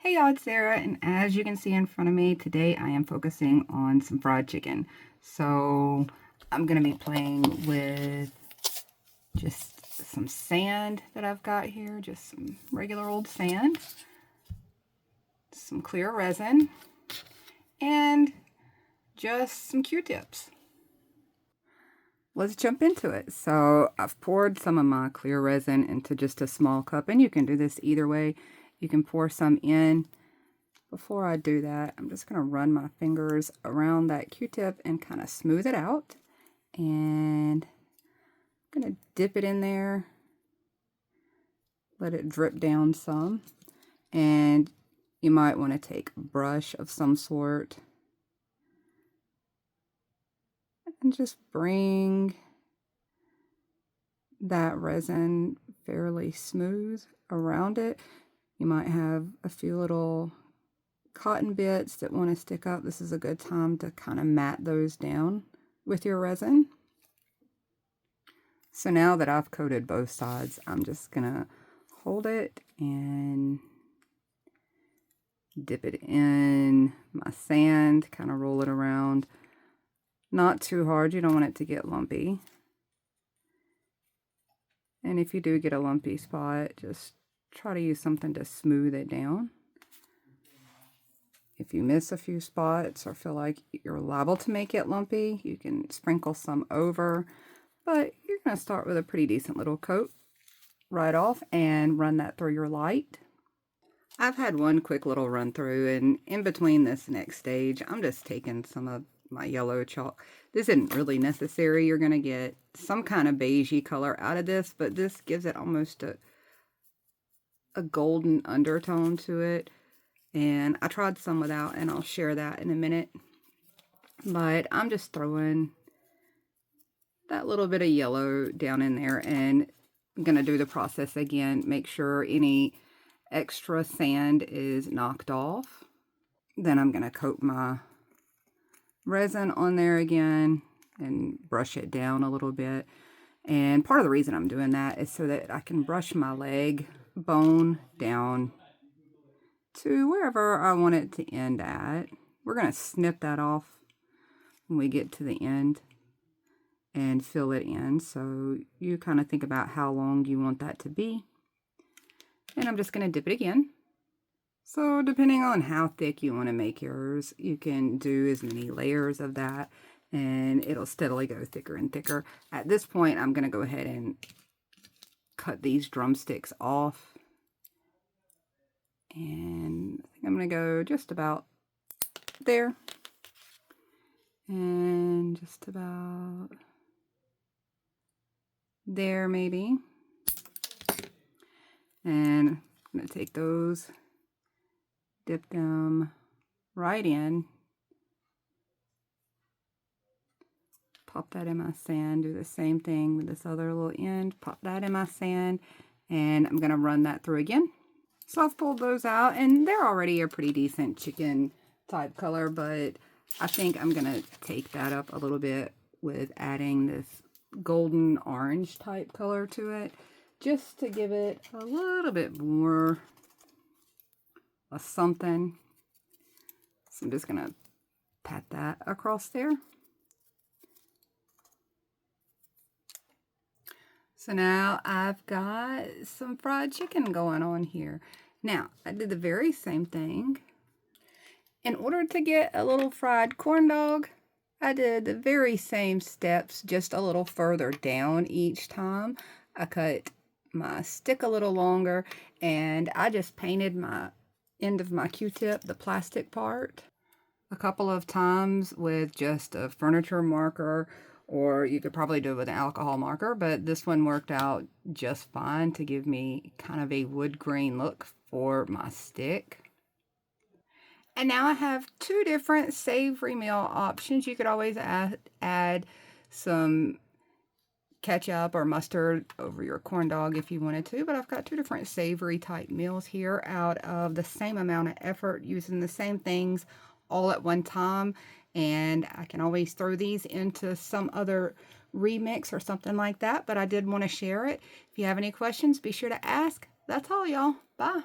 Hey y'all, it's Sarah, and as you can see in front of me, today I am focusing on some fried chicken. So I'm going to be playing with just some sand that I've got here, just some regular old sand, some clear resin, and just some Q-tips. Let's jump into it. So I've poured some of my clear resin into just a small cup, and you can do this either way. You can pour some in. Before I do that, I'm just going to run my fingers around that Q-tip and kind of smooth it out. And I'm going to dip it in there, let it drip down some. And you might want to take a brush of some sort and just bring that resin fairly smooth around it. You might have a few little cotton bits that want to stick up. This is a good time to kind of mat those down with your resin. So now that I've coated both sides, I'm just gonna hold it and dip it in my sand, kind of roll it around. Not too hard, you don't want it to get lumpy. And if you do get a lumpy spot, just try to use something to smooth it down. If you miss a few spots or feel like you're liable to make it lumpy, you can sprinkle some over, but you're going to start with a pretty decent little coat right off and run that through your light. I've had one quick little run through, and in between this next stage, I'm just taking some of my yellow chalk. This isn't really necessary. You're going to get some kind of beigey color out of this, but this gives it almost a golden undertone to it. And I tried some without, and I'll share that in a minute. But I'm just throwing that little bit of yellow down in there, and I'm going to do the process again. Make sure any extra sand is knocked off. Then I'm going to coat my resin on there again and brush it down a little bit. And part of the reason I'm doing that is so that I can brush my leg bone down to wherever I want it to end at. We're going to snip that off when we get to the end and fill it in. So you kind of think about how long you want that to be. And I'm just going to dip it again. So depending on how thick you want to make yours, you can do as many layers of that and it'll steadily go thicker and thicker. At this point, I'm going to go ahead and cut these drumsticks off. And I think I'm going to go just about there. And just about there maybe. And I'm going to take those, dip them right in. Pop that in my sand, do the same thing with this other little end, pop that in my sand, and I'm going to run that through again. So I've pulled those out, and they're already a pretty decent chicken type color, but I think I'm going to take that up a little bit with adding this golden orange type color to it, just to give it a little bit more of something. So I'm just going to pat that across there. So now I've got some fried chicken going on here. Now, I did the very same thing. In order to get a little fried corn dog, I did the very same steps, just a little further down each time. I cut my stick a little longer, and I just painted my end of my Q-tip, the plastic part, a couple of times with just a furniture marker, or you could probably do it with an alcohol marker, but this one worked out just fine to give me kind of a wood grain look for my stick. And now I have two different savory meal options. You could always add some ketchup or mustard over your corn dog if you wanted to, but I've got two different savory type meals here out of the same amount of effort, using the same things all at one time. And I can always throw these into some other remix or something like that, but I did want to share it. If you have any questions, be sure to ask. That's all, y'all. Bye.